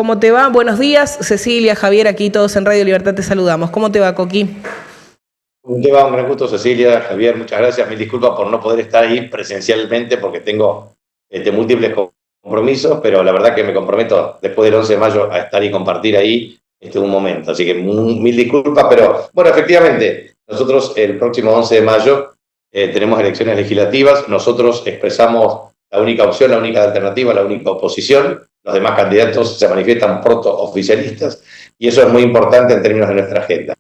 ¿cómo te va? Buenos días, Cecilia, Javier, aquí todos en Radio Libertad te saludamos. ¿Cómo te va, Coqui? ¿Cómo te va? Un gran gusto, Cecilia, Javier, muchas gracias. Mil disculpas por no poder estar ahí presencialmente porque tengo múltiples compromisos, pero la verdad que me comprometo después del 11 de mayo a estar y compartir ahí un momento. Así que mil disculpas, pero bueno, efectivamente, nosotros el próximo 11 de mayo tenemos elecciones legislativas. Nosotros expresamos la única opción, la única alternativa, la única oposición. Los demás candidatos se manifiestan proto-oficialistas y eso es muy importante en términos de nuestra agenda.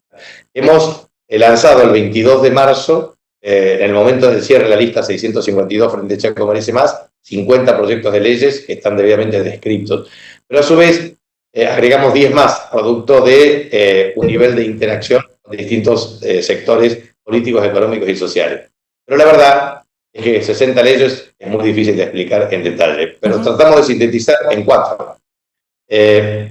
Hemos lanzado el 22 de marzo, en el momento del cierre de la lista 652 frente a Chaco Merece Más, 50 proyectos de leyes que están debidamente descritos. Pero a su vez agregamos 10 más, producto de un nivel de interacción con distintos sectores políticos, económicos y sociales. Pero la verdad es que 60 leyes es muy difícil de explicar en detalle, pero tratamos de sintetizar en 4.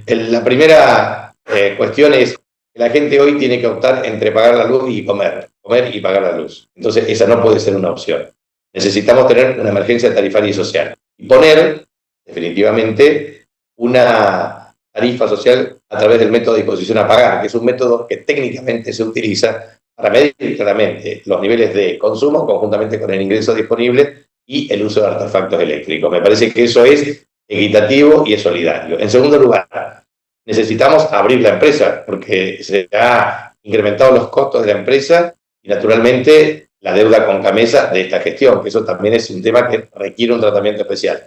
La primera cuestión es que la gente hoy tiene que optar entre pagar la luz y comer y pagar la luz. Entonces esa no puede ser una opción. Necesitamos tener una emergencia tarifaria y social y poner definitivamente una tarifa social a través del método de disposición a pagar, que es un método que técnicamente se utiliza para medir claramente los niveles de consumo conjuntamente con el ingreso disponible y el uso de artefactos eléctricos. Me parece que eso es equitativo y es solidario. En segundo lugar, necesitamos abrir la empresa porque se han incrementado los costos de la empresa y naturalmente la deuda con Camesa de esta gestión, que eso también es un tema que requiere un tratamiento especial.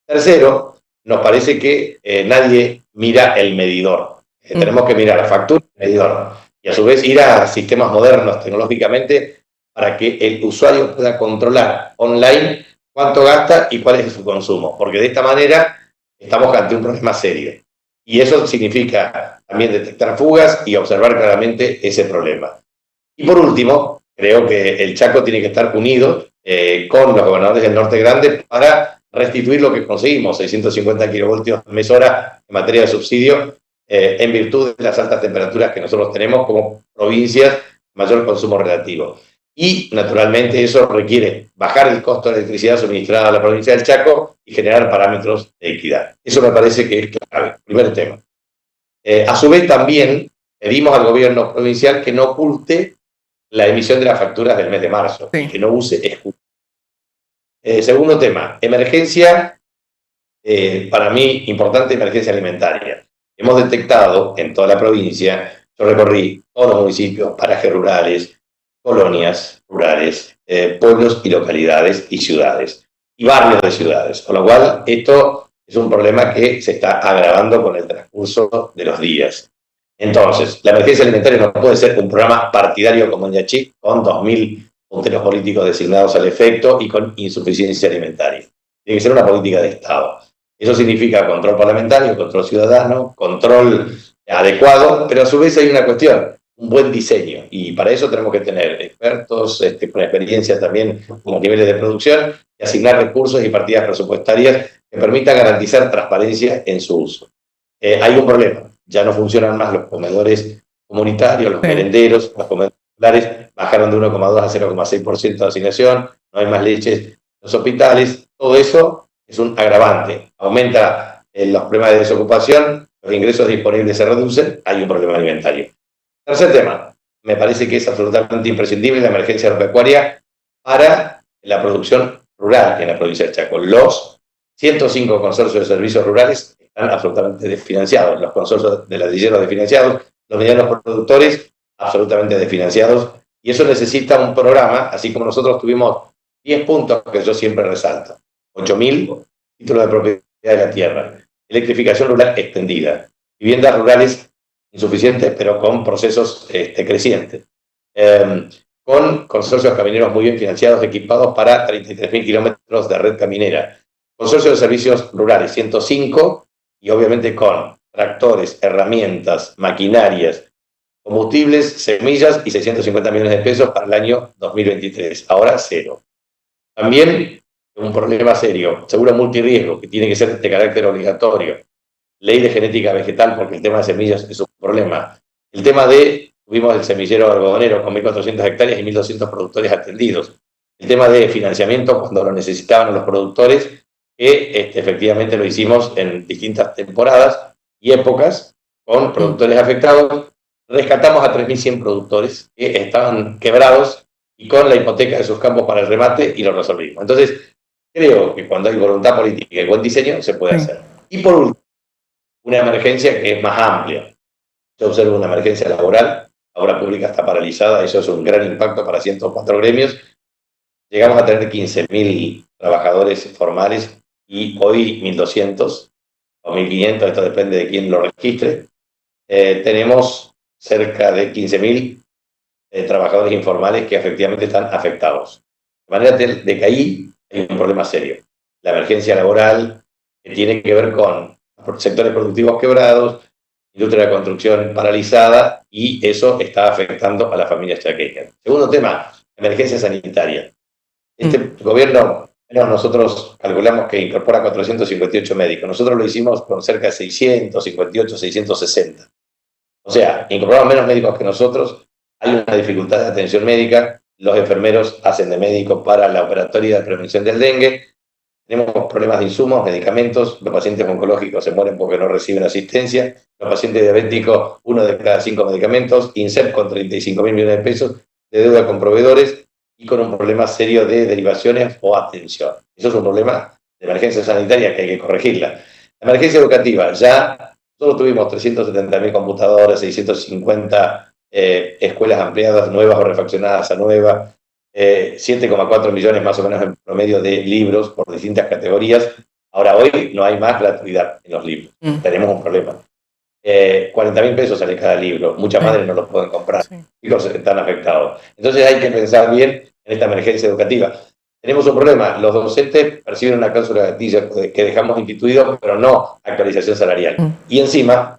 Tercero, nos parece que nadie mira el medidor. Tenemos que mirar la factura y el medidor. Y a su vez ir a sistemas modernos tecnológicamente para que el usuario pueda controlar online cuánto gasta y cuál es su consumo. Porque de esta manera estamos ante un problema serio. Y eso significa también detectar fugas y observar claramente ese problema. Y por último, creo que el Chaco tiene que estar unido con los gobernadores del Norte Grande para restituir lo que conseguimos, 650 kilovoltios mes hora en materia de subsidio, en virtud de las altas temperaturas que nosotros tenemos como provincias, mayor consumo relativo. Y naturalmente eso requiere bajar el costo de la electricidad suministrada a la provincia del Chaco y generar parámetros de equidad. Eso me parece que es clave, primer tema. A su vez también pedimos al gobierno provincial que no oculte la emisión de las facturas del mes de marzo, y que no use excusas. Segundo tema, emergencia, para mí importante, emergencia alimentaria. Hemos detectado en toda la provincia, yo recorrí todos los municipios, parajes rurales, colonias rurales, pueblos y localidades y ciudades, y barrios de ciudades, con lo cual esto es un problema que se está agravando con el transcurso de los días. Entonces, la emergencia alimentaria no puede ser un programa partidario como el Yachí, con 2.000 punteros políticos designados al efecto y con insuficiencia alimentaria. Tiene que ser una política de Estado. Eso significa control parlamentario, control ciudadano, control adecuado, pero a su vez hay una cuestión, un buen diseño. Y para eso tenemos que tener expertos con experiencia también como niveles de producción y asignar recursos y partidas presupuestarias que permitan garantizar transparencia en su uso. Hay un problema. Ya no funcionan más los comedores comunitarios, los merenderos, los comedores escolares bajaron de 1,2 a 0,6% de asignación, no hay más leches en los hospitales, todo eso es un agravante. Aumenta los problemas de desocupación, los ingresos disponibles se reducen, hay un problema alimentario. Tercer tema, me parece que es absolutamente imprescindible la emergencia agropecuaria para la producción rural en la provincia de Chaco. Los 105 consorcios de servicios rurales están absolutamente desfinanciados, los consorcios de ladrilleros desfinanciados, los medianos productores absolutamente desfinanciados, y eso necesita un programa, así como nosotros tuvimos 10 puntos que yo siempre resalto, 8.000 títulos de propiedad de la tierra, electrificación rural extendida, viviendas rurales insuficientes pero con procesos crecientes, con consorcios camineros muy bien financiados, equipados para 33.000 kilómetros de red caminera, consorcio de servicios rurales 105 y obviamente con tractores, herramientas, maquinarias, combustibles, semillas y 650 millones de pesos para el año 2023. Ahora cero. También un problema serio, seguro multirriesgo, que tiene que ser de carácter obligatorio. Ley de genética vegetal, porque el tema de semillas es un problema. El tema tuvimos el semillero algodonero con 1.400 hectáreas y 1.200 productores atendidos. El tema de financiamiento cuando lo necesitaban los productores, que efectivamente lo hicimos en distintas temporadas y épocas con productores afectados. Rescatamos a 3.100 productores que estaban quebrados y con la hipoteca de sus campos para el remate y lo resolvimos. Entonces, creo que cuando hay voluntad política y buen diseño, se puede hacer. Y por último, una emergencia que es más amplia. Yo observo una emergencia laboral, la obra pública está paralizada, eso es un gran impacto para 104 gremios. Llegamos a tener 15.000 trabajadores formales y hoy 1.200 o 1.500, esto depende de quién lo registre. Tenemos cerca de 15.000 trabajadores informales que efectivamente están afectados. De manera de que ahí hay un problema serio. La emergencia laboral que tiene que ver con sectores productivos quebrados, industria de la construcción paralizada, y eso está afectando a las familias chaqueñas. Segundo tema, emergencia sanitaria. Este gobierno, nosotros calculamos que incorpora 458 médicos. Nosotros lo hicimos con cerca de 658, 660. O sea, incorporamos menos médicos que nosotros, hay una dificultad de atención médica, los enfermeros hacen de médicos para la operatoria de prevención del dengue, tenemos problemas de insumos, medicamentos, los pacientes oncológicos se mueren porque no reciben asistencia, los pacientes diabéticos, 1 de cada 5 medicamentos, INSEP con 35.000 millones de pesos de deuda con proveedores y con un problema serio de derivaciones o atención. Eso es un problema de emergencia sanitaria que hay que corregirla. La emergencia educativa, ya solo tuvimos 370.000 computadoras, 650 escuelas ampliadas, nuevas o refaccionadas a nuevas, 7,4 millones más o menos en promedio de libros por distintas categorías. Ahora, hoy no hay más gratuidad en los libros. Tenemos un problema. 40.000 pesos sale cada libro. Muchas madres no los pueden comprar. Hijos están afectados. Entonces hay que pensar bien en esta emergencia educativa. Tenemos un problema. Los docentes perciben una cláusula gatilla que dejamos instituido, pero no actualización salarial. Y encima,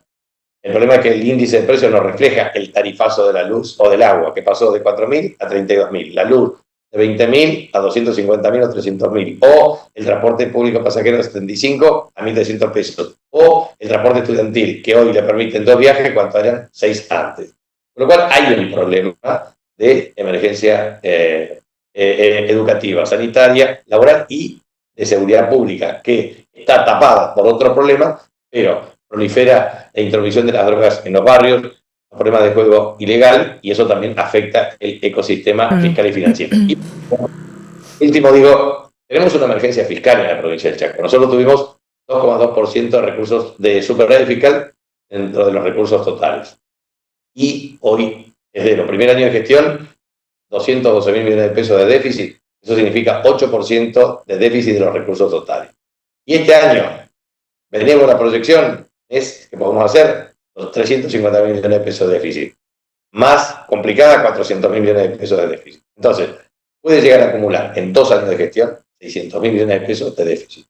el problema es que el índice de precios no refleja el tarifazo de la luz o del agua, que pasó de 4.000 a 32.000. La luz de 20.000 a 250.000 o 300.000. O el transporte público pasajero de 75 a 1.300 pesos. O el transporte estudiantil, que hoy le permiten 2 viajes cuando eran 6 antes. Con lo cual hay un problema de emergencia educativa, sanitaria, laboral y de seguridad pública, que está tapada por otros problemas, pero prolifera la intromisión de las drogas en los barrios, los problemas de juego ilegal, y eso también afecta el ecosistema fiscal y financiero. Y último, digo, tenemos una emergencia fiscal en la provincia del Chaco. Nosotros tuvimos 2,2% de recursos de superávit fiscal dentro de los recursos totales. Y hoy, desde los primeros años de gestión, 212.000 millones de pesos de déficit. Eso significa 8% de déficit de los recursos totales. Y este año, venimos la proyección, es que podemos hacer los 350.000 millones de pesos de déficit. Más complicada, 400.000 millones de pesos de déficit. Entonces, puede llegar a acumular en 2 años de gestión 600.000 millones de pesos de déficit.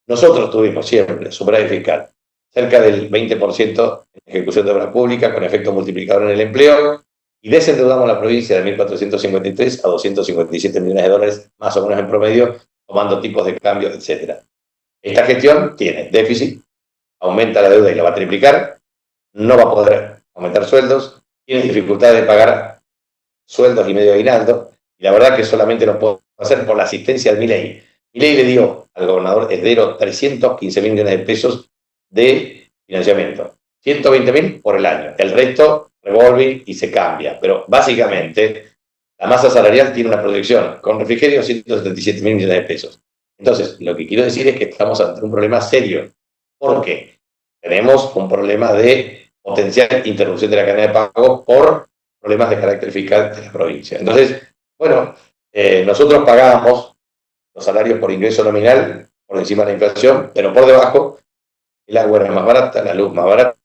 Nosotros tuvimos siempre superávit fiscal cerca del 20% en ejecución de obra pública con efecto multiplicador en el empleo, y desendeudamos la provincia de 1.453 a 257 millones de dólares, más o menos en promedio, tomando tipos de cambio, etc. Esta gestión tiene déficit, aumenta la deuda y la va a triplicar, no va a poder aumentar sueldos, tiene dificultad de pagar sueldos y medio aguinaldo, y la verdad que solamente lo puedo hacer por la asistencia de Milei. Milei le dio al gobernador Esdero 315.000 millones de pesos de financiamiento, 120.000 por el año, el resto revolving y se cambia, pero básicamente la masa salarial tiene una proyección con refrigerio 177.000 millones de pesos. Entonces, lo que quiero decir es que estamos ante un problema serio, porque tenemos un problema de potencial interrupción de la cadena de pago por problemas de carácter fiscal de la provincia. Entonces, bueno, nosotros pagamos los salarios por ingreso nominal por encima de la inflación, pero por debajo el agua era más barata, la luz más barata,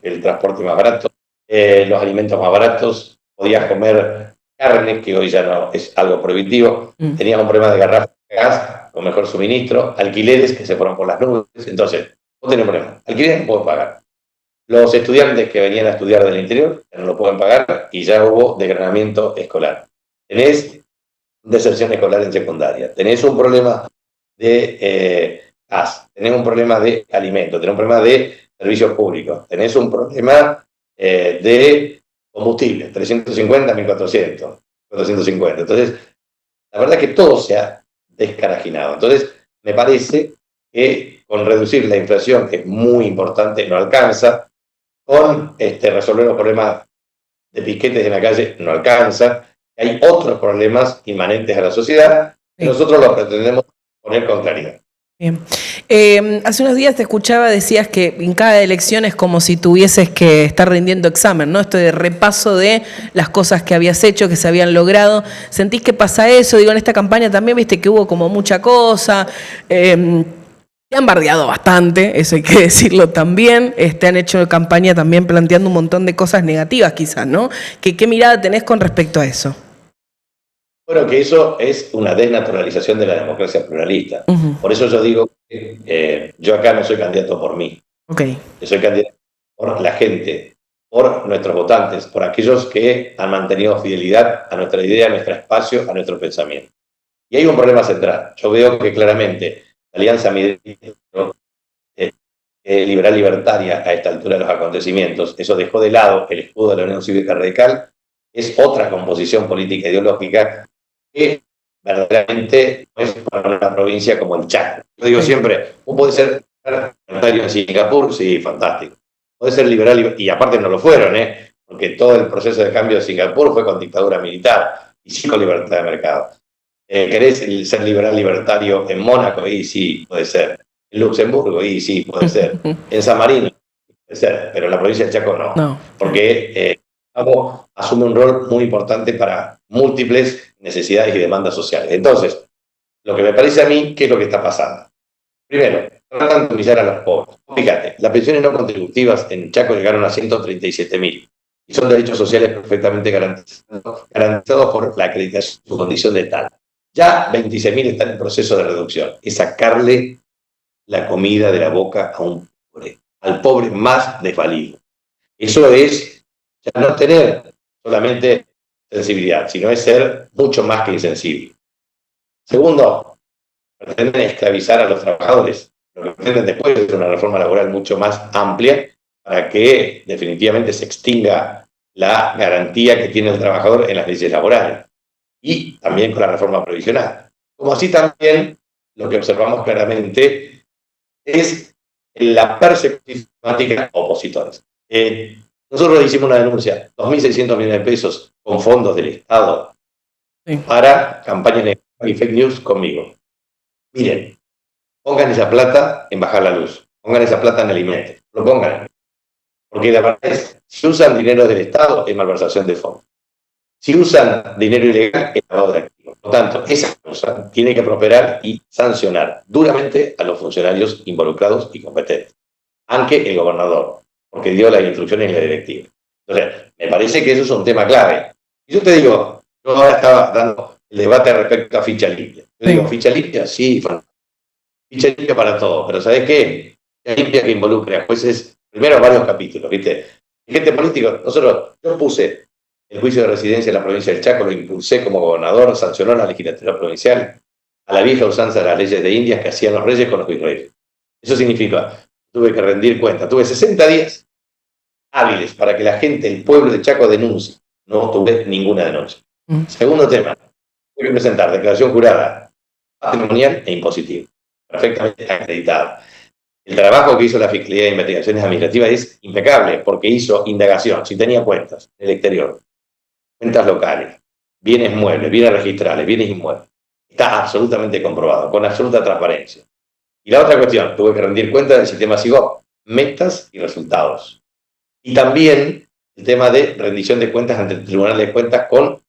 el transporte más barato, los alimentos más baratos, podías comer carne, que hoy ya no es algo prohibitivo, tenías un problema de garrafa de gas con mejor suministro, alquileres que se fueron por las nubes. Entonces, vos tenés un problema, alquileres no pueden pagar. Los estudiantes que venían a estudiar del interior ya no lo pueden pagar y ya hubo desgranamiento escolar. Tenés deserción escolar en secundaria, tenés un problema de gas, tenés un problema de alimentos, tenés un problema de servicios públicos, tenés un problema de combustible, 350, 1.400, 450. Entonces, la verdad es que todo se ha descarajinado. Entonces, me parece que con reducir la inflación, que es muy importante, no alcanza, con resolver los problemas de piquetes en la calle, no alcanza. Hay otros problemas inmanentes a la sociedad que nosotros los pretendemos poner con claridad. Bien. Hace unos días te escuchaba, decías que en cada elección es como si tuvieses que estar rindiendo examen, ¿no? Esto de repaso de las cosas que habías hecho, que se habían logrado. ¿Sentís que pasa eso? Digo, en esta campaña también viste que hubo como mucha cosa. Te han bardeado bastante, eso hay que decirlo también. Han hecho campaña también planteando un montón de cosas negativas quizás, ¿no? ¿Qué mirada tenés con respecto a eso? Bueno, que eso es una desnaturalización de la democracia pluralista. Por eso yo digo que yo acá no soy candidato por mí. Yo soy candidato por la gente, por nuestros votantes, por aquellos que han mantenido fidelidad a nuestra idea, a nuestro espacio, a nuestro pensamiento. Y hay un problema central. Yo veo que claramente la Alianza Liberal Libertaria a esta altura de los acontecimientos, eso dejó de lado el escudo de la Unión Cívica Radical, es otra composición política ideológica que verdaderamente no es para una provincia como el Chaco. Yo digo siempre, uno puede ser libertario en Singapur, sí, fantástico. Puede ser liberal, y aparte no lo fueron, porque todo el proceso de cambio de Singapur fue con dictadura militar y sí con libertad de mercado. ¿Querés ser liberal libertario en Mónaco? Y sí, puede ser. En Luxemburgo, y sí, puede ser. En San Marino, puede ser, pero en la provincia del Chaco no. Porque asume un rol muy importante para múltiples necesidades y demandas sociales. Entonces, lo que me parece a mí, ¿qué es lo que está pasando? Primero, tratan de humillar a los pobres. Fíjate, las pensiones no contributivas en Chaco llegaron a 137.000 y son derechos sociales perfectamente garantizados por la acreditación de su condición de tal. Ya 26.000 están en proceso de reducción. Es sacarle la comida de la boca a un pobre, al pobre más desvalido. Eso es ya no tener solamente sensibilidad, sino es ser mucho más que insensible. Segundo, pretenden esclavizar a los trabajadores. Lo que pretenden después es una reforma laboral mucho más amplia para que definitivamente se extinga la garantía que tiene el trabajador en las leyes laborales. Y también con la reforma previsional. Como así también lo que observamos claramente es la persecución sistemática a opositores. Nosotros hicimos una denuncia, 2.600 millones de pesos con fondos del Estado para campañas negativas y fake news conmigo. Miren, pongan esa plata en bajar la luz, pongan esa plata en alimentos, lo pongan. Porque la verdad es, si usan dinero del Estado, es malversación de fondos. Si usan dinero ilegal, es lavado de activos. Por lo tanto, esa cosa tiene que prosperar y sancionar duramente a los funcionarios involucrados y competentes. Aunque el gobernador, porque dio las instrucciones y la directiva. Entonces, me parece que eso es un tema clave. Y yo te digo, yo ahora estaba dando el debate respecto a ficha limpia. Yo digo, ficha limpia, sí, ficha limpia para todo, pero ¿sabes qué? Ficha limpia que involucre a jueces, primero varios capítulos, ¿viste? Gente política, yo puse el juicio de residencia en la provincia del Chaco, lo impulsé como gobernador, sancionó la legislatura provincial a la vieja usanza de las leyes de Indias que hacían los reyes con los virreyes. Eso significa, tuve que rendir cuenta, tuve 60 días hábiles para que la gente, el pueblo de Chaco denuncie. No tuve ninguna denuncia. Segundo tema, tuve que presentar declaración jurada, patrimonial e impositiva, perfectamente acreditada. El trabajo que hizo la Fiscalía de Investigaciones Administrativas es impecable porque hizo indagación, si tenía cuentas en el exterior, cuentas locales, bienes muebles, bienes registrales, bienes inmuebles. Está absolutamente comprobado, con absoluta transparencia. Y la otra cuestión, tuve que rendir cuenta del sistema SIGOP, metas y resultados. Y también el tema de rendición de cuentas ante el Tribunal de Cuentas con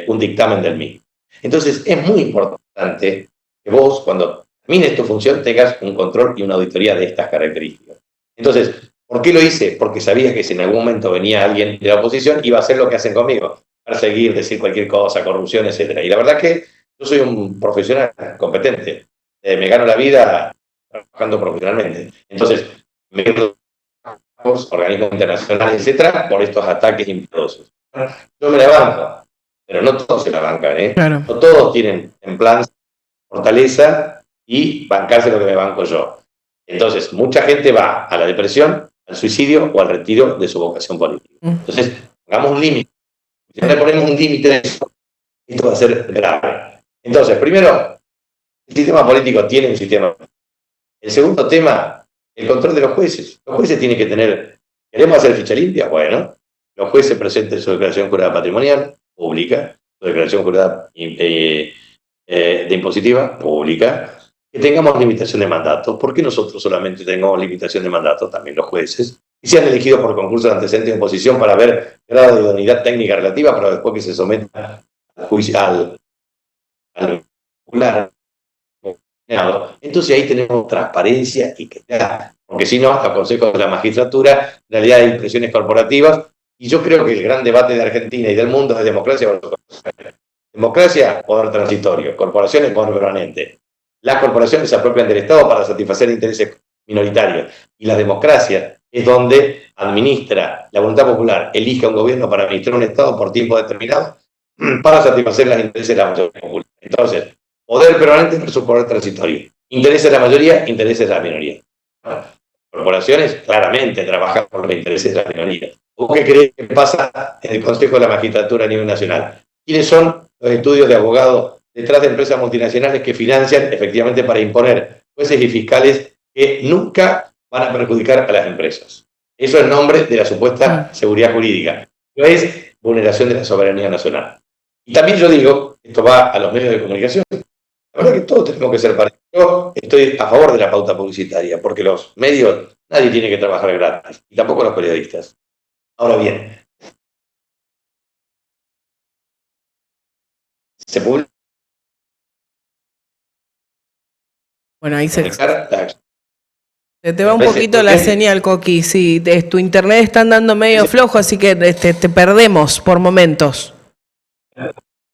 un dictamen del mismo. Entonces, es muy importante que vos, cuando termines tu función, tengas un control y una auditoría de estas características. Entonces, ¿por qué lo hice? Porque sabía que si en algún momento venía alguien de la oposición, iba a hacer lo que hacen conmigo, perseguir, decir cualquier cosa, corrupción, etc. Y la verdad que yo soy un profesional competente. Me gano la vida trabajando profesionalmente. Entonces, me organismos internacionales, etcétera, por estos ataques impiedosos. Yo me la banco, pero no todos se la bancan, Claro. No todos tienen en plan fortaleza y bancarse lo que me banco yo. Entonces, mucha gente va a la depresión, al suicidio o al retiro de su vocación política. Entonces, pongamos un límite. Si no le ponemos un límite a eso, esto va a ser grave. Entonces, primero, el sistema político tiene un sistema. El segundo tema, el control de los jueces. Los jueces tienen que tener, ¿queremos hacer ficha limpia? Bueno, los jueces presenten su declaración jurada patrimonial, pública, su declaración jurada de impositiva, pública, que tengamos limitación de mandato. ¿Por qué nosotros solamente tenemos limitación de mandato? También los jueces. Y sean elegidos por concurso de antecedentes de oposición para ver grado de idoneidad técnica relativa, pero después que se someta al juicio, al popular. Entonces ahí tenemos transparencia y claridad, porque si no, los consejos de la magistratura, en realidad hay impresiones corporativas, y yo creo que el gran debate de Argentina y del mundo es democracia o democracia, poder transitorio, corporaciones, poder permanente. Las corporaciones se apropian del Estado para satisfacer intereses minoritarios, y la democracia es donde administra la voluntad popular, elige a un gobierno para administrar un Estado por tiempo determinado para satisfacer los intereses de la mayoría popular. Entonces, poder permanente versus poder transitorio. Intereses de la mayoría, intereses de la minoría. Corporaciones claramente trabajan por los intereses de la minoría. ¿Vos qué crees que pasa en el Consejo de la Magistratura a nivel nacional? ¿Quiénes son los estudios de abogados detrás de empresas multinacionales que financian efectivamente para imponer jueces y fiscales que nunca van a perjudicar a las empresas? Eso en nombre de la supuesta seguridad jurídica. No es vulneración de la soberanía nacional. Y también yo digo, esto va a los medios de comunicación, la verdad que todos tenemos que ser parecidos. Yo estoy a favor de la pauta publicitaria, porque los medios, nadie tiene que trabajar gratis, y tampoco los periodistas. Ahora bien, se publica. Bueno, ahí se te va un poquito la señal, Coqui. Sí, tu internet está andando medio flojo, así que te perdemos por momentos.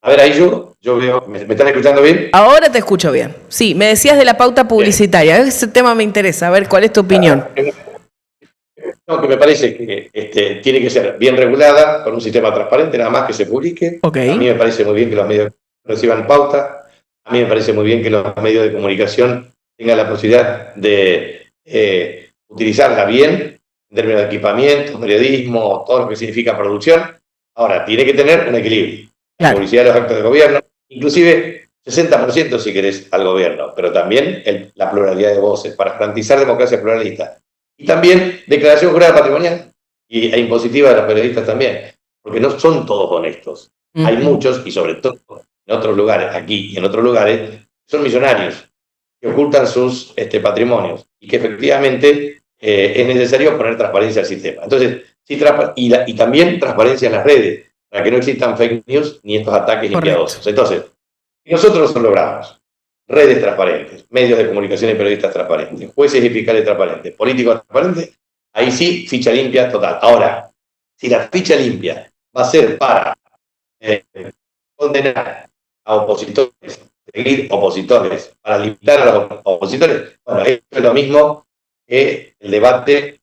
A ver, ahí yo veo, ¿me están escuchando bien? Ahora te escucho bien. Sí, me decías de la pauta publicitaria. Ese tema me interesa. A ver, ¿cuál es tu opinión? No, que me parece que tiene que ser bien regulada, con un sistema transparente, nada más que se publique. Okay. A mí me parece muy bien que los medios reciban pauta. A mí me parece muy bien que los medios de comunicación tengan la posibilidad de utilizarla bien, en términos de equipamiento, periodismo, todo lo que significa producción. Ahora, tiene que tener un equilibrio. La publicidad de los actos de gobierno, inclusive 60% si querés al gobierno, pero también la pluralidad de voces, para garantizar democracia pluralista. Y también declaración jurada patrimonial e impositiva de los periodistas también, porque no son todos honestos. Hay muchos, y sobre todo en otros lugares, aquí y en otros lugares, son millonarios que ocultan sus patrimonios y que efectivamente es necesario poner transparencia al sistema. Entonces, y también transparencia en las redes, para que no existan fake news ni estos ataques impiedosos. Entonces, nosotros lo logramos. Redes transparentes, medios de comunicación y periodistas transparentes, jueces y fiscales transparentes, políticos transparentes, ahí sí, ficha limpia total. Ahora, si la ficha limpia va a ser para condenar a opositores, seguir opositores, para limitar a los opositores, bueno, esto es lo mismo que el debate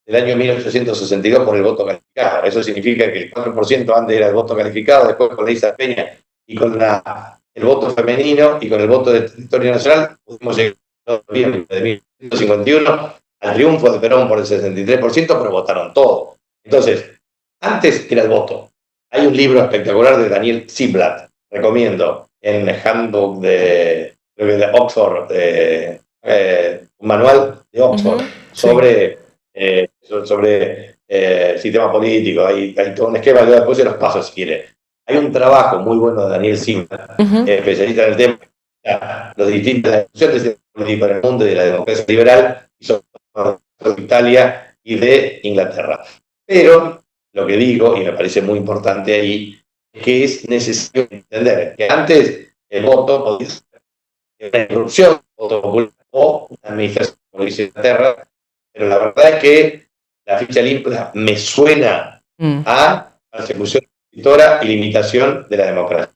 del año 1862 por el voto calificado. Eso significa que el 4% antes era el voto calificado, después con la Isa Peña y con el voto femenino y con el voto del territorio nacional pudimos llegar en noviembre de 1951 al triunfo de Perón por el 63%, pero votaron todos. Entonces, antes era el voto. Hay un libro espectacular de Daniel Ziblatt, recomiendo, en el handbook de Oxford, un manual de Oxford sobre sistema político, hay todo un esquema, después se los paso si quiere. Hay un trabajo muy bueno de Daniel Ziblatt, especialista en el tema, los distintas discusiones de política en el mundo y de la democracia liberal, y sobre todo de Italia y de Inglaterra. Pero lo que digo, y me parece muy importante ahí, es que es necesario entender que antes el voto podía ser una irrupción, voto popular o una administración, como dice Inglaterra, pero la verdad es que la ficha limpia me suena a persecución opositora y limitación de la democracia.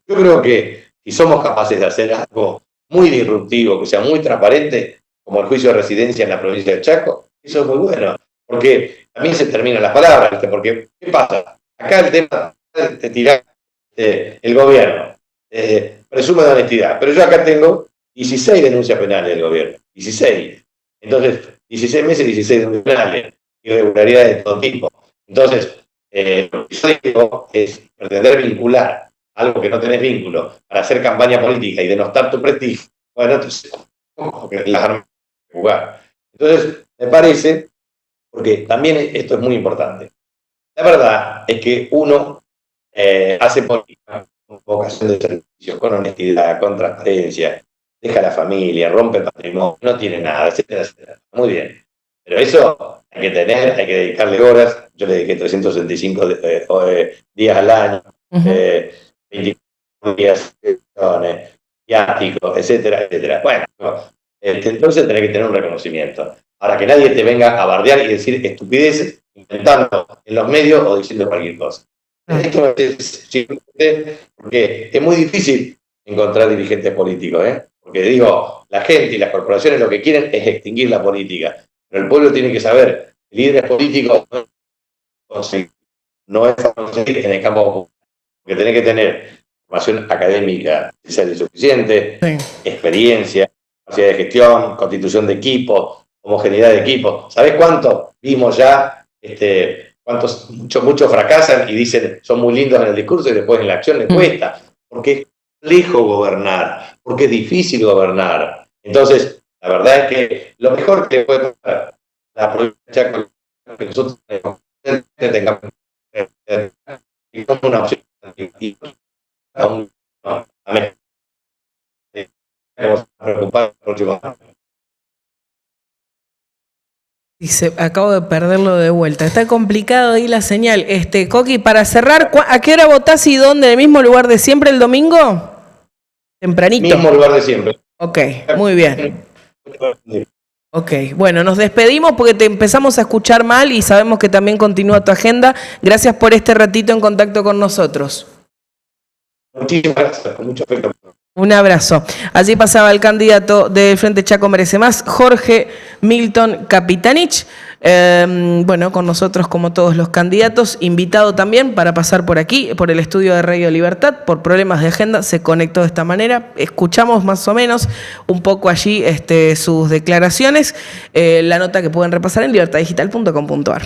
Yo creo que si somos capaces de hacer algo muy disruptivo, que sea muy transparente, como el juicio de residencia en la provincia de Chaco, eso es muy bueno, porque también se terminan las palabras, ¿viste? Porque, ¿qué pasa? Acá el tema de tirar el gobierno presume de honestidad, pero yo acá tengo 16 denuncias penales del gobierno, 16. Entonces, 16 meses, 16 denuncias penales, irregularidades de todo tipo. Entonces, lo que yo digo es pretender vincular algo que no tenés vínculo para hacer campaña política y denostar tu prestigio. Bueno, entonces, las armas jugar. Entonces, me parece, porque también esto es muy importante, la verdad es que uno hace política con vocación de servicio, con honestidad, con transparencia, deja la familia, rompe el patrimonio, no tiene nada, etcétera, etcétera. Muy bien. Pero eso hay que dedicarle horas. Yo le dediqué 365 días al año, 24 días, viáticos, etcétera, etcétera. Bueno, entonces tenés que tener un reconocimiento. Ahora, que nadie te venga a bardear y decir estupideces, inventando en los medios o diciendo cualquier cosa. Esto es simplemente porque es muy difícil encontrar dirigentes políticos, porque digo, la gente y las corporaciones lo que quieren es extinguir la política, pero el pueblo tiene que saber, líderes políticos no es conseguir en el campo, porque tenés que tener formación académica suficiente, experiencia, capacidad de gestión, constitución de equipos, homogeneidad de equipos. ¿Sabés cuánto vimos ya? Cuántos, muchos fracasan y dicen son muy lindos en el discurso y después en la acción les cuesta, porque es complejo gobernar, porque es difícil gobernar. Entonces, la verdad es que lo mejor que le puede pasar a la provincia que nosotros tengamos como una opción preocupar el próximo año. Dice, acabo de perderlo de vuelta. Está complicado ahí la señal. Coqui, para cerrar, ¿a qué hora votás y dónde? ¿En el mismo lugar de siempre el domingo? Tempranito. Mismo lugar de siempre. Ok, muy bien. Ok, bueno, nos despedimos porque te empezamos a escuchar mal y sabemos que también continúa tu agenda. Gracias por este ratito en contacto con nosotros. Muchísimas gracias, con mucho afecto. Un abrazo. Allí pasaba el candidato del Frente Chaco Merece Más, Jorge Milton Capitanich. Bueno, con nosotros como todos los candidatos, invitado también para pasar por aquí, por el estudio de Radio Libertad. Por problemas de agenda se conectó de esta manera. Escuchamos más o menos un poco allí sus declaraciones. La nota que pueden repasar en libertaddigital.com.ar.